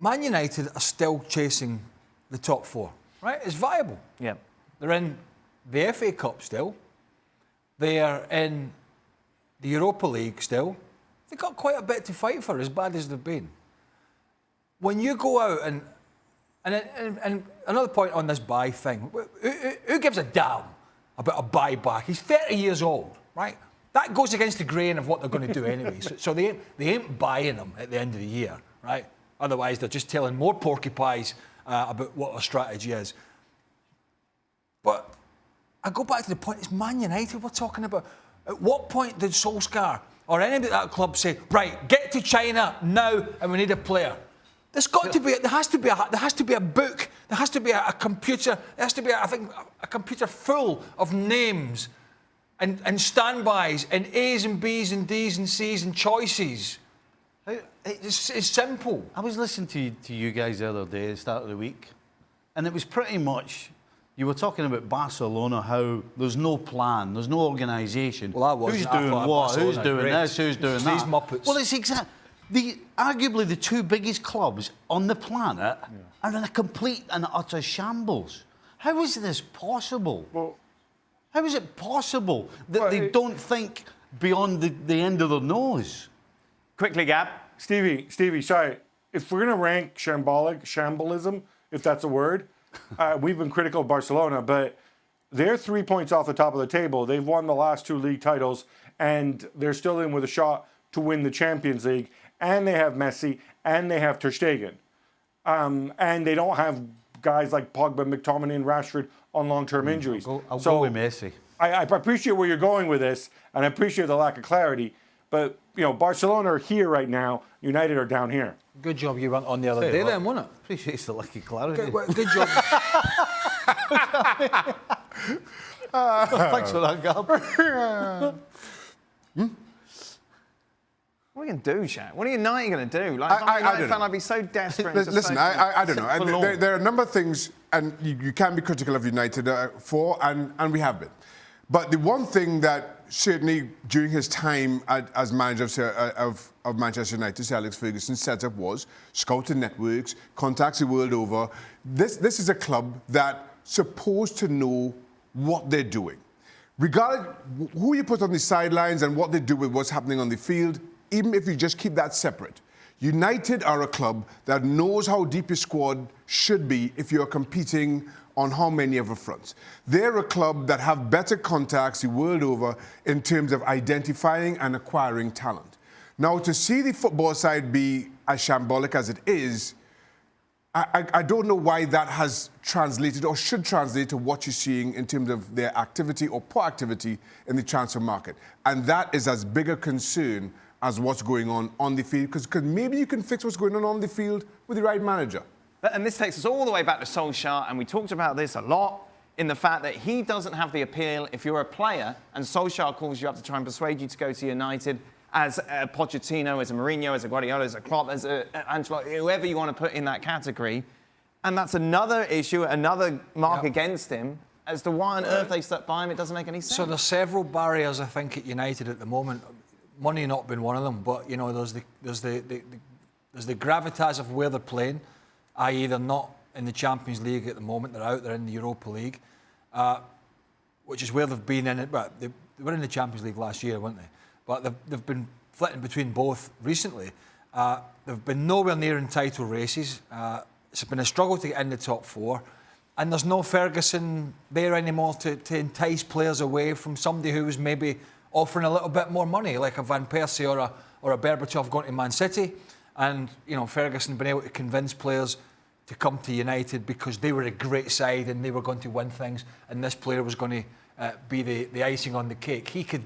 Man United are still chasing the top four, right? It's viable. Yeah. They're in the FA Cup still. They are in the Europa League still. They've got quite a bit to fight for, as bad as they've been. When you go out and another point on this buy thing, who gives a damn about a buyback? He's 30 years old, right? That goes against the grain of what they're going to do anyway. So they ain't buying them at the end of the year, right? Otherwise, they're just telling more porcupines about what our strategy is. But I go back to the point, it's Man United we're talking about. At what point did Solskjaer or anybody at that club say, right, get to China now and we need a player? There has to be a book, there has to be a computer, there has to be, a computer full of names and standbys and A's and B's and D's and C's and choices. It's simple. I was listening to you guys the other day, at the start of the week, and it was pretty much, you were talking about Barcelona, how there's no plan, there's no organisation. Well, I wasn't. Who's doing what? Barcelona, who's doing this? Who's doing it's that? These Muppets. Well, it's arguably the two biggest clubs on the planet are in a complete and utter shambles. How is this possible? Well, how is it possible that they don't think beyond the end of their nose? Quickly, Gab. Stevie, sorry. If we're going to rank shambolism, if that's a word, we've been critical of Barcelona, but they're 3 points off the top of the table. They've won the last 2 league titles, and they're still in with a shot to win the Champions League. And they have Messi, and they have Ter Stegen. And they don't have guys like Pogba, McTominay, and Rashford on long-term injuries. I'll go with Messi. I appreciate where you're going with this, and I appreciate the lack of clarity. But, Barcelona are here right now. United are down here. Good job you went on the other day then, wasn't it? Appreciates the lack of clarity. Good job. Thanks for that, Gab. What are you going to do, Shaq? What are United going to do? Like, if I'm a United fan, I'd be so desperate. Listen, I don't know. There are a number of things, and you can be critical of United and we have been. But the one thing that certainly during his time as manager of Manchester United, Sir Alex Ferguson set up was scouting networks, contacts the world over. This is a club that's supposed to know what they're doing. Regardless who you put on the sidelines and what they do with what's happening on the field, even if you just keep that separate. United are a club that knows how deep your squad should be if you're competing on how many of the fronts. They're a club that have better contacts the world over in terms of identifying and acquiring talent. Now, to see the football side be as shambolic as it is, I don't know why that has translated or should translate to what you're seeing in terms of their activity or poor activity in the transfer market. And that is as big a concern as what's going on the field, because maybe you can fix what's going on the field with the right manager. And this takes us all the way back to Solskjaer, and we talked about this a lot, in the fact that he doesn't have the appeal if you're a player and Solskjaer calls you up to try and persuade you to go to United as a Pochettino, as a Mourinho, as a Guardiola, as a Klopp, as a Ancelotti, whoever you want to put in that category. And that's another issue, another mark against him as to why on earth they stuck by him. It doesn't make any sense. So there's several barriers, I think, at United at the moment. Money not been one of them, but there's the gravitas of where they're playing, i.e. they're not in the Champions League at the moment. They're out there in the Europa League, which is where they've been in it. But they were in the Champions League last year, weren't they? But they've been flitting between both recently. They've been nowhere near in title races. It's been a struggle to get in the top four. And there's no Ferguson there anymore to entice players away from somebody who was maybe offering a little bit more money, like a Van Persie or a Berbatov going to Man City. And, Ferguson been able to convince players to come to United because they were a great side and they were going to win things, and this player was going to be the icing on the cake. He could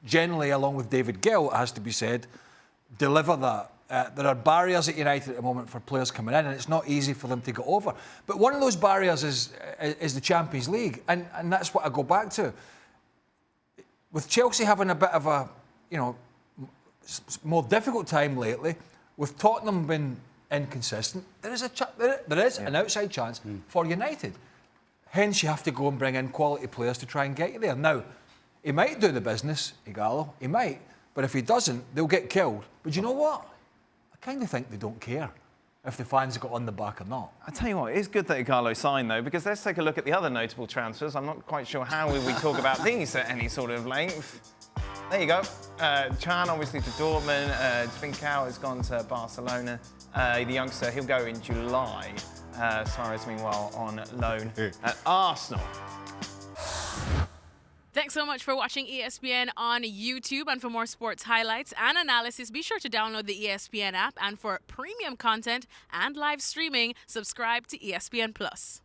generally, along with David Gill, it has to be said, deliver that. There are barriers at United at the moment for players coming in, and it's not easy for them to get over. But one of those barriers is the Champions League, and that's what I go back to. With Chelsea having a bit of a, more difficult time lately, with Tottenham being inconsistent, there is an outside chance for United. Hence, you have to go and bring in quality players to try and get you there. Now, he might do the business, Ighalo, he might, but if he doesn't, they'll get killed. But you know what? I kind of think they don't care. if the fans got on the back or not. I tell you what, it's good that Ighalo signed, though, because let's take a look at the other notable transfers. I'm not quite sure how we talk about these at any sort of length. There you go. Chan, obviously, to Dortmund. Trincao has gone to Barcelona. The youngster, he'll go in July. Suarez, meanwhile, on loan at Arsenal. Thanks so much for watching ESPN on YouTube. And for more sports highlights and analysis, be sure to download the ESPN app. And for premium content and live streaming, subscribe to ESPN Plus.